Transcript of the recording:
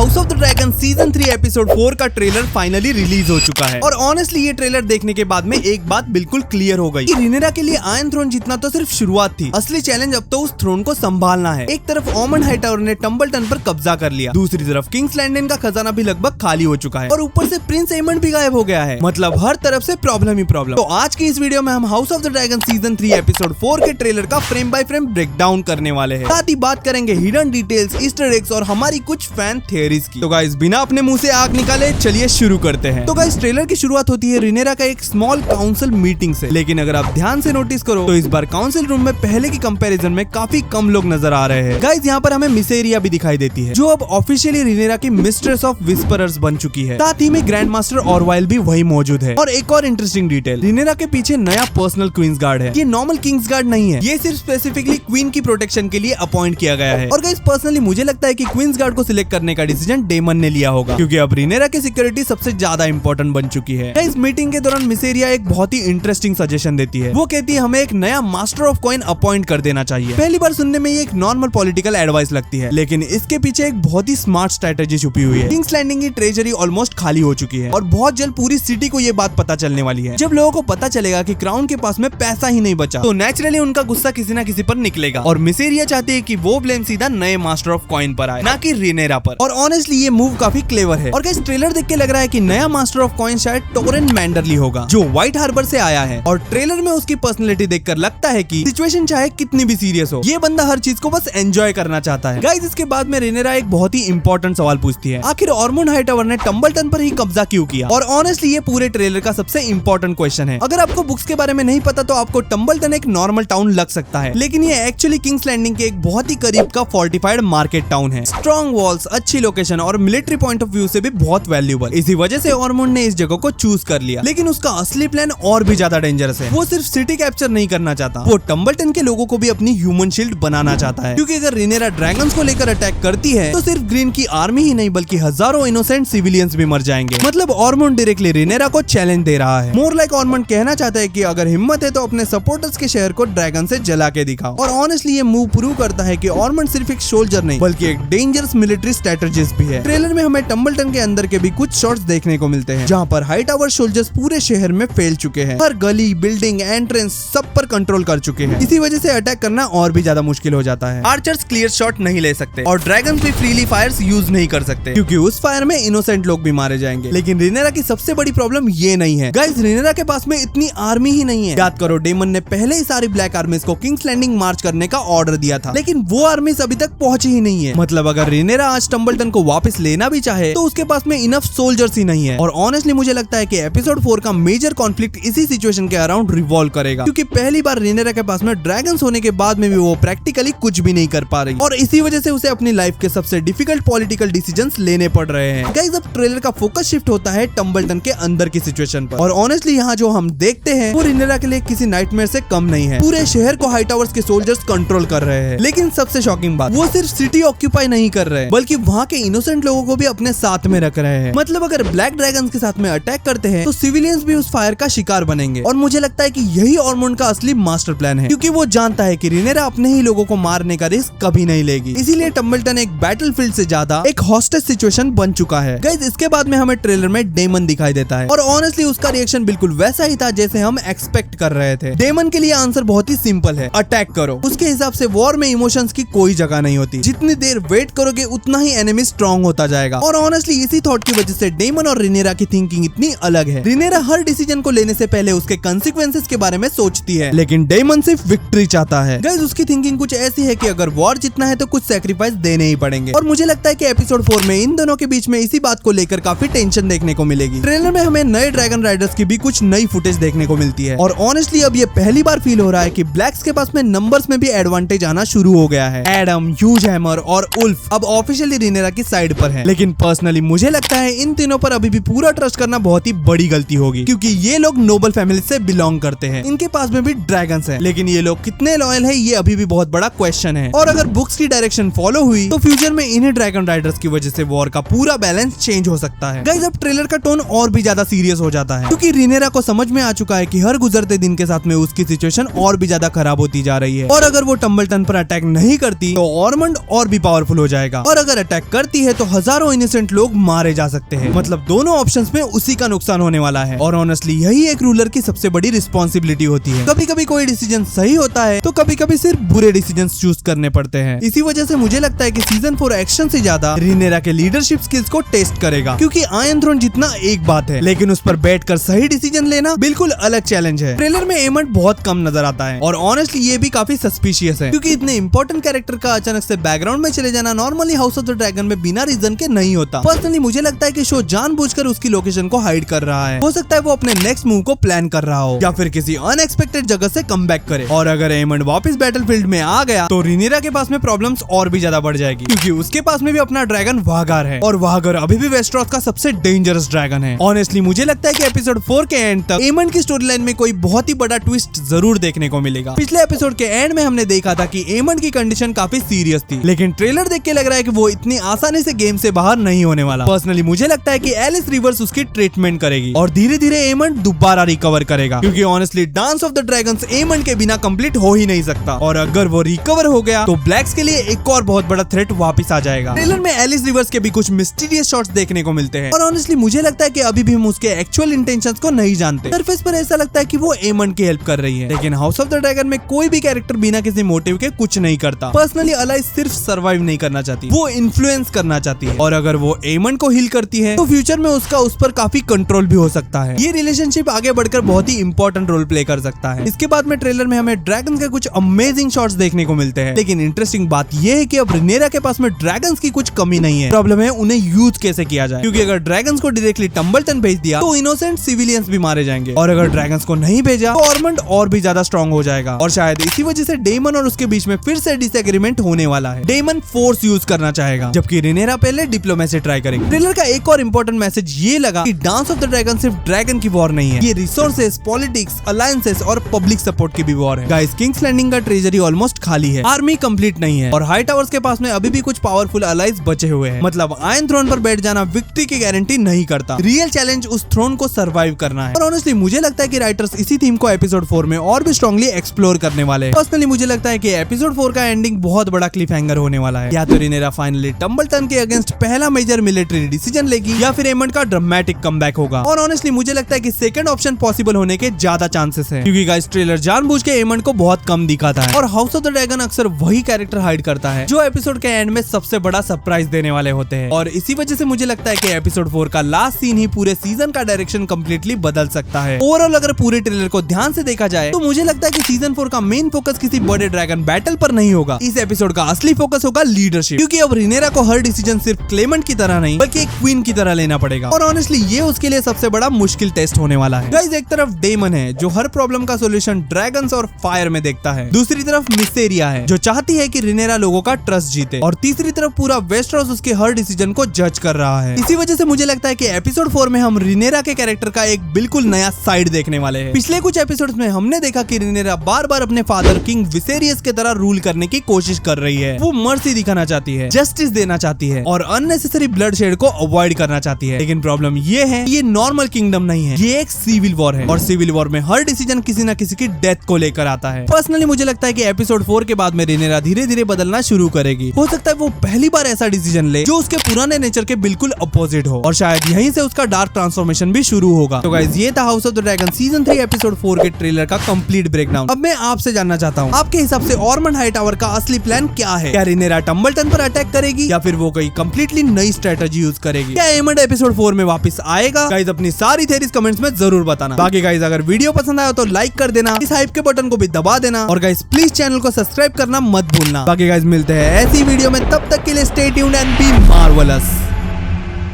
House of the dragon season 3 episode 4 का trailer finally release हो चुका है और ऑनेस्टली ये ट्रेलर देखने के बाद में एक बात बिल्कुल क्लियर हो गई कि रिनेरा के लिए आयरन थ्रोन जीतना तो सिर्फ शुरुआत थी। असली चैलेंज अब तो उस थ्रोन को संभालना है। एक तरफ ऑमंड हाईटावर ने टम्बलटन पर कब्जा कर लिया, दूसरी तरफ किंग्स लैंडिंग का खजाना भी लगभग खाली हो चुका है और ऊपर से प्रिंस एमंड भी गायब हो गया है। मतलब हर तरफ से प्रॉब्लम ही प्रॉब्लम। तो आज की इस वीडियो में हम house of the dragon season 3 episode 4 के ट्रेलर का फ्रेम बाय फ्रेम ब्रेकडाउन करने वाले हैं। साथ ही बात करेंगे हिडन डिटेल्स, ईस्टर एग्स और हमारी कुछ फैन थियरीज की। तो गाइस बिना अपने मुंह से आग निकाले चलिए शुरू करते हैं। तो गाइस ट्रेलर की शुरुआत होती है रिनेरा का एक स्मॉल काउंसिल मीटिंग से, लेकिन अगर आप ध्यान से नोटिस करो तो इस बार काउंसिल रूम में पहले की कंपैरिजन में काफी कम लोग नजर आ रहे हैं। गाइस यहाँ पर हमें मिसेरिया भी दिखाई देती है जो अब ऑफिशियली रिनेरा की मिस्ट्रेस ऑफ विस्परर्स बन चुकी है। साथ ही में ग्रैंड मास्टर ऑरवाइल भी वही मौजूद है। और एक और इंटरेस्टिंग डिटेल, रिनेरा के पीछे नया पर्सनल क्वींस गार्ड है। ये नॉर्मल किंग्स गार्ड नहीं है, ये सिर्फ स्पेसिफिकली क्वीन की प्रोटेक्शन के लिए अपॉइंट किया गया है। और गाइस पर्सनली मुझे लगता है कि क्वींस गार्ड को सिलेक्ट करने का डिसीजन डेमन ने लिया होगा, क्योंकि अब रिनेरा की सिक्योरिटी सबसे ज्यादा इंपॉर्टेंट बन चुकी है। इस मीटिंग के दौरान मिसेरिया एक बहुत ही इंटरेस्टिंग सजेशन देती है। वो कहती है हमें एक नया मास्टर ऑफ कॉइन अपॉइंट कर देना चाहिए। पहली बार सुनने में ये एक नॉर्मल पॉलिटिकल एडवाइस लगती है, लेकिन इसके पीछे एक बहुत ही स्मार्ट स्ट्रेटेजी छुपी हुई है। किंग्स लैंडिंग की ट्रेजरी ऑलमोस्ट खाली हो चुकी है और बहुत जल्द पूरी सिटी को ये बात पता चलने वाली है। जब लोगों को पता चलेगा कि क्राउन के पास में पैसा ही नहीं बचा, तो नेचुरली उनका गुस्सा किसी न किसी पर निकलेगा और मिसेरिया चाहती है कि वो ब्लेम सीधा नए मास्टर ऑफ कॉइन पर आए, ना कि रिनेरा पर। और ऑनेस्टली ये मूव काफी क्लेवर है। और गाइस ट्रेलर देख के लग रहा है कि नया मास्टर ऑफ कॉइन शायद टोरेन मैंडरली होगा, जो व्हाइट हार्बर से आया है। और ट्रेलर में उसकी पर्सनैलिटी देखकर लगता है कि सिचुएशन चाहे कितनी भी सीरियस हो, ये बंदा हर चीज को बस एंजॉय करना चाहता है। गाइस इसके बाद में रिनेरा एक बहुत ही इंपॉर्टेंट सवाल पूछती है, आखिर ऑर्मंड हाईटावर ने टम्बलटन पर ही कब्जा क्यों किया? और ऑनेस्टली ये पूरे ट्रेलर का सबसे इंपॉर्टेंट क्वेश्चन है। अगर आपको बुक्स के बारे में नहीं पता तो आपको टम्बलटन एक नॉर्मल टाउन लग सकता है, लेकिन ये एक्चुअली किंग्स लैंडिंग के एक बहुत ही करीब का फोर्टिफाइड मार्केट टाउन है। स्ट्रॉन्ग वॉल्स, अच्छी लोकेशन और मिलिट्री पॉइंट ऑफ व्यू से भी बहुत वैल्यूबल। इसी वजह से ऑर्मंड ने इस जगह को चूज कर लिया, लेकिन उसका असली प्लान और भी ज्यादा डेंजरस है। वो सिर्फ सिटी कैप्चर नहीं करना चाहता, वो टम्बलटन के लोगों को भी अपनी ह्यूमन शील्ड बनाना चाहता है। क्योंकि अगर रिनेरा ड्रैगन्स को लेकर अटैक करती है तो सिर्फ ग्रीन की आर्मी ही नहीं बल्कि हजारों इनोसेंट सिविलियंस भी मर जाएंगे। मतलब ऑर्मंड डायरेक्टली रिनेरा को चैलेंज दे रहा है। मोर लाइक ऑर्मंड कहना चाहता है कि अगर हिम्मत है तो अपने सपोर्टर्स के शहर को ड्रैगन से जला के दिखाओ। और ऑनेस्टली ये मूव प्रूव करता है कि ऑर्मंड सिर्फ एक सोल्जर नहीं बल्कि एक डेंजरस मिलिट्री स्ट्रेटेजिस्ट भी है। ट्रेलर में हमें टम्बलटन के अंदर के भी कुछ शॉट्स देखने को मिलते हैं, जहाँ पर हाईटावर सोल्जर्स पूरे शहर में फैल चुके हैं। हर गली, बिल्डिंग, एंट्रेंस सब पर कंट्रोल कर चुके हैं। इसी वजह से अटैक करना और भी ज्यादा मुश्किल हो जाता है। आर्चर्स क्लियर शॉट नहीं ले सकते और ड्रैगन भी फ्रीली फायर्स यूज नहीं कर सकते, क्योंकि उस फायर में इनोसेंट लोग भी मारे जाएंगे। लेकिन रिनेरा की सबसे बड़ी प्रॉब्लम ये नहीं है। गाइस रिनेरा के पास में इतनी आर्मी ही नहीं है। याद करो डेमन ने पहले ही सारी ब्लैक आर्मीज को किंग्स लैंडिंग मार्च करने का ऑर्डर दिया था, लेकिन वो आर्मीज अभी तक पहुंची ही नहीं है। मतलब अगर रिनेरा आज टम्बलटन को वापस लेना भी चाहे तो उसके पास में इनफ सोल्जर्स ही नहीं है। और ऑनेस्टली मुझे लगता है कि एपिसोड 4 का मेजर कॉन्फ्लिक्ट इसी सिचुएशन के अराउंड रिवॉल्व करेगा, क्योंकि पहली बार रिनेरा के पास में ड्रैगन्स होने के बाद में भी वो प्रैक्टिकली कुछ भी नहीं कर पा रही और इसी वजह से उसे अपनी लाइफ के सबसे डिफिकल्ट पॉलिटिकल डिसीजंस लेने पड़ रहे हैं। गाइस अब ट्रेलर का फोकस शिफ्ट होता है टम्बलटन के अंदर की सिचुएशन पर और ऑनेस्टली यहाँ जो हम देखते हैं वो रिनेरा के लिए किसी नाइटमेयर से कम नहीं है। पूरे शहर को हाईटावर्स के सोल्जर्स कंट्रोल कर रहे हैं, लेकिन सबसे शॉकिंग बात, वो सिर्फ सिटी ऑक्यूपाई नहीं कर रहे बल्कि वहाँ के इनोसेंट लोगों को भी अपने साथ में रख रहे हैं। मतलब अगर ब्लैक ड्रैगन्स के साथ में अटैक करते हैं तो सिविलियंस भी उस फायर का शिकार बनेंगे। और मुझे लगता है कि यही ऑर्मंड का असली मास्टर प्लान है, क्योंकि वो जानता है कि रिनेरा अपने ही लोगों को मारने का रिस्क कभी नहीं लेगी। इसीलिए टम्बलटन एक बैटलफील्ड से ज्यादा एक हॉस्टेज सिचुएशन बन चुका है। गाइस इसके बाद में हमें ट्रेलर में डेमन दिखाई देता है और ऑनेस्टली उसका रिएक्शन बिल्कुल वैसा ही था जैसे हम एक्सपेक्ट कर रहे थे। डेमन के लिए आंसर बहुत ही सिंपल है, अटैक करो। उसके हिसाब से वॉर में इमोशंस की कोई जगह नहीं होती। जितनी देर वेट करोगे उतना ही एनिमी स्ट्रॉन्ग होता जाएगा। और ऑनेस्टली इसी थॉट की वजह से डेमन और रिनेरा की थिंकिंग इतनी अलग है। रिनेरा हर डिसीजन को लेने से पहले उसके कंसिक्वेंसेस के बारे में सोचती है, लेकिन डेमन सिर्फ विक्ट्री चाहता है। गाइस उसकी थिंकिंग कुछ ऐसी है कि अगर वॉर जीतना है तो कुछ सैक्रिफाइस देने ही पड़ेंगे। और मुझे लगता है कि एपिसोड 4 में इन दोनों के बीच में इसी बात को लेकर काफी टेंशन देखने को मिलेगी। ट्रेलर में हमें नए ड्रैगन राइडर्स की भी कुछ नई फुटेज देखने को मिलती है और ऑनेस्टली अब ये पहली बार फील हो रहा है कि ब्लैक्स के पास में नंबर्स में भी एडवांटेज आना शुरू हो गया है। एडम, ह्यूज हैमर और उल्फ अब ऑफिशियली रिनेरा की साइड पर है, लेकिन पर्सनली मुझे लगता है इन तीनों पर अभी भी पूरा ट्रस्ट करना बहुत ही बड़ी गलती होगी, क्योंकि ये लोग नोबल फैमिली से बिलोंग करते हैं। इनके पास में भी ड्रैगन्स हैं, लेकिन ये लोग कितने लॉयल है ये अभी भी बहुत बड़ा क्वेश्चन है। और अगर बुक्स की डायरेक्शन फॉलो हुई तो फ्यूचर में इन्हीं ड्रैगन राइडर्स की वजह से वॉर का पूरा बैलेंस चेंज हो सकता है। गाइस अब ट्रेलर का टोन और भी ज्यादा सीरियस हो जाता है, क्योंकि रिनेरा को समझ में आ चुका है कि हर गुजरते दिन के साथ में उसकी सिचुएशन और भी ज्यादा खराब होती जा रही है। और अगर वो टम्बलटन पर अटैक नहीं करती तो ऑर्मंड और भी पावरफुल हो जाएगा, और अगर अटैक कर करती है तो हजारों इनोसेंट लोग मारे जा सकते हैं। मतलब दोनों ऑप्शंस में उसी का नुकसान होने वाला है। और ऑनेस्टली यही एक रूलर की सबसे बड़ी रिस्पॉन्सिबिलिटी होती है। कभी कभी कोई डिसीजन सही होता है तो कभी कभी सिर्फ बुरे डिसीजन चूज करने पड़ते हैं। इसी वजह से मुझे लगता है कि सीजन 4 एक्शन से ज्यादा रिनेरा के लीडरशिप स्किल्स को टेस्ट करेगा, क्योंकि आयरन थ्रोन जितना एक बात है, लेकिन उस पर बैठकर सही डिसीजन लेना बिल्कुल अलग चैलेंज है। ट्रेलर में एमंड बहुत कम नजर आता है और ऑनेस्टली ये भी काफी सस्पिशियस है, क्योंकि इतने इंपॉर्टेंट कैरेक्टर का अचानक से बैकग्राउंड में चले जाना normally house of the dragon में बिना रीजन के नहीं होता। पर्सनली मुझे लगता है कि शो जानबूझकर उसकी लोकेशन को हाइड कर रहा है। हो सकता है वो अपने नेक्स्ट मूव को प्लान कर रहा हो या फिर किसी अनएक्सपेक्टेड जगह से कमबैक करे। और अगर एमंड वापस बैटलफील्ड में आ गया तो रिनेरा के पास में प्रॉब्लम्स और भी ज्यादा बढ़ जाएगी, क्योंकि उसके पास में भी अपना ड्रैगन वाहगार है और वाहगार अभी भी वेस्टरोस का सबसे डेंजरस ड्रैगन है। ऑनेस्टली मुझे लगता है कि एपिसोड 4 के एंड तक एमंड की स्टोरी लाइन में कोई बहुत ही बड़ा ट्विस्ट जरूर देखने को मिलेगा। पिछले एपिसोड के एंड में हमने देखा था कि एमंड की कंडीशन काफी सीरियस थी, लेकिन ट्रेलर देख के लग रहा है कि वो इतनी आसानी से गेम से बाहर नहीं होने वाला। पर्सनली मुझे लगता है कि एलिस रिवर्स उसकी ट्रीटमेंट करेगी और धीरे धीरे एमंड दोबारा रिकवर करेगा, क्योंकि honestly dance of the dragons Aemond के बिना कंप्लीट हो ही नहीं सकता। और अगर वो रिकवर हो गया तो ब्लैक्स के लिए एक और बहुत बड़ा थ्रेट वापस आ जाएगा। ट्रेलर में एलिस रिवर्स के भी कुछ मिस्टीरियस शॉट्स देखने को मिलते हैं और ऑनेस्टली मुझे लगता है कि अभी भी हम उसके एक्चुअल इंटेंशंस को नहीं जानते। सरफेस पर ऐसा लगता है कि वो एमंड की हेल्प कर रही है, लेकिन हाउस ऑफ द ड्रैगन में कोई भी कैरेक्टर बिना किसी मोटिव के कुछ नहीं करता। पर्सनली अलाइज सिर्फ सर्वाइव नहीं करना चाहती, वो इन्फ्लुएंस करना चाहती है। और अगर वो एमंड को हील करती है तो फ्यूचर में उसका उस पर काफी कंट्रोल भी हो सकता है। ये रिलेशनशिप आगे बढ़कर बहुत ही इंपॉर्टेंट रोल प्ले कर सकता है। इसके बाद में ट्रेलर में हमें ड्रैगन के कुछ अमेजिंग शॉट्स देखने को मिलते हैं, लेकिन इंटरेस्टिंग बात यह है कि अब रिनेरा के पास में ड्रैगन्स की कुछ कमी नहीं है। प्रॉब्लम है उन्हें यूज कैसे किया जाए, क्योंकि अगर ड्रैगन्स को डायरेक्टली टम्बलटन भेज दिया तो इनोसेंट सिविलियंस भी मारे जाएंगे, और अगर ड्रैगन्स को नहीं भेजा तो ऑर्मंड और भी ज्यादा स्ट्रॉन्ग हो जाएगा। और शायद इसी वजह से डेमन और उसके बीच में फिर से डिसएग्रीमेंट होने वाला है। डेमन फोर्स यूज करना चाहेगा, जबकि रिनेरा पहले डिप्लोमेसी ट्राई करेगी। ट्रेलर का एक और इम्पोर्टेंट मैसेज ये लगा कि डांस ऑफ द ड्रैगन सिर्फ ड्रैगन की वॉर नहीं है, ये रिसोर्सेस, पॉलिटिक्स, अलायंसेस और पब्लिक सपोर्ट की भी वॉर है। गाइस, किंग्स लैंडिंग का ट्रेजरी ऑलमोस्ट खाली है, आर्मी कंप्लीट नहीं है और हाई टावर्स के पास में अभी भी कुछ पावरफुल अलाइज बचे हुए हैं। मतलब आयरन थ्रोन पर बैठ जाना विक्ट्री की गारंटी नहीं करता। रियल चैलेंज उस थ्रोन को सर्वाइव करना है। और ऑनेस्टली मुझे लगता है कि राइटर्स इसी थीम को एपिसोड 4 में और भी स्ट्रांगली एक्सप्लोर करने वाले हैं। पर्सनली मुझे लगता है कि एपिसोड 4 का एंडिंग बहुत बड़ा क्लिफ हैंगर होने वाला है। या तो रिनेरा फाइनली टम्बलटन के अगेंस्ट पहला मेजर मिलिट्री डिसीजन लेगी या फिर एमंड का ड्रामेटिक कमबैक होगा। और ऑनेस्टली मुझे लगता है कि सेकंड ऑप्शन पॉसिबल होने के ज्यादा चांसेस हैं, क्योंकि गाइस ट्रेलर जानबूझ के एमंड को बहुत कम दिखाता है और हाउस ऑफ द ड्रैगन अक्सर वही कैरेक्टर हाइड करता है जो एपिसोड के एंड में सबसे बड़ा सरप्राइज देने वाले होते हैं। और इसी वजह से मुझे लगता है कि एपिसोड 4 का लास्ट सीन ही पूरे सीजन का डायरेक्शन कंप्लीटली बदल सकता है। ओवरऑल अगर पूरे ट्रेलर को ध्यान से देखा जाए तो मुझे लगता है कि सीजन 4 का मेन फोकस किसी बड़े ड्रैगन बैटल पर नहीं होगा। इस एपिसोड का असली फोकस होगा लीडरशिप, क्योंकि अब रिनेरा को हर डिसीजन सिर्फ क्लेमेंट की तरह नहीं बल्कि एक क्वीन की तरह लेना पड़ेगा। और ऑनेस्टली ये उसके लिए सबसे बड़ा मुश्किल टेस्ट होने वाला है। गाइस, एक तरफ डेमन है जो हर प्रॉब्लम का सोल्यूशन ड्रैगन्स और फायर में देखता है, दूसरी तरफ मिस्टेरिया है जो चाहती है कि रिनेरा लोगों का ट्रस्ट जीते, और तीसरी तरफ पूरा वेस्टरोस उसके हर डिसीजन को जज कर रहा है। इसी वजह से मुझे लगता है कि एपिसोड 4 में हम रिनेरा के कैरेक्टर का एक बिल्कुल नया साइड देखने वाले हैं। पिछले कुछ एपिसोड्स में हमने देखा कि रिनेरा बार बार अपने फादर किंग विसेरियस के तरह रूल करने की कोशिश कर रही है। वो मर्सी दिखाना चाहती है, जस्टिस देना चाहती है और अननेसेसरी ब्लडशेड को अवॉइड करना चाहती है। लेकिन प्रॉब्लम ये है, ये नॉर्मल किंगडम नहीं है, ये एक सिविल वॉर है और सिविल वॉर में हर डिसीजन किसी न किसी की डेथ को लेकर आता है। पर्सनली मुझे लगता है कि एपिसोड 4 के बाद में रिनेरा धीरे धीरे बदलना शुरू करेगी। हो सकता है वो पहली बार ऐसा डिसीजन ले जो उसके पुराने नेचर के बिल्कुल अपोजिट हो, और शायद यहीं से उसका डार्क ट्रांसफॉर्मेशन भी शुरू होगा। तो गाइस, ये था house of the dragon season 3 episode 4 के ट्रेलर का कंप्लीट ब्रेकडाउन। अब मैं आपसे जानना चाहता हूँ, आपके हिसाब से ऑर्मंड हाई टावर का असली प्लान क्या है? क्या रिनेरा टम्बलटन पर अटैक करेगी या फिर वो कोई कंप्लीटली नई स्ट्रेटजी यूज करेगी? क्या एमंड एपिसोड 4 में वापस आएगा? गाइस, अपनी सारी थ्योरीज कमेंट्स में जरूर बताना। बाकी गाइस, अगर वीडियो पसंद आया तो लाइक कर देना, इस हाइप के बटन को भी दबा देना, और गाइस प्लीज चैनल को सब्सक्राइब करना मत भूलना। बाकी गाइस, मिलते हैं ऐसी वीडियो में, तब तक के लिए stay tuned and be marvellous.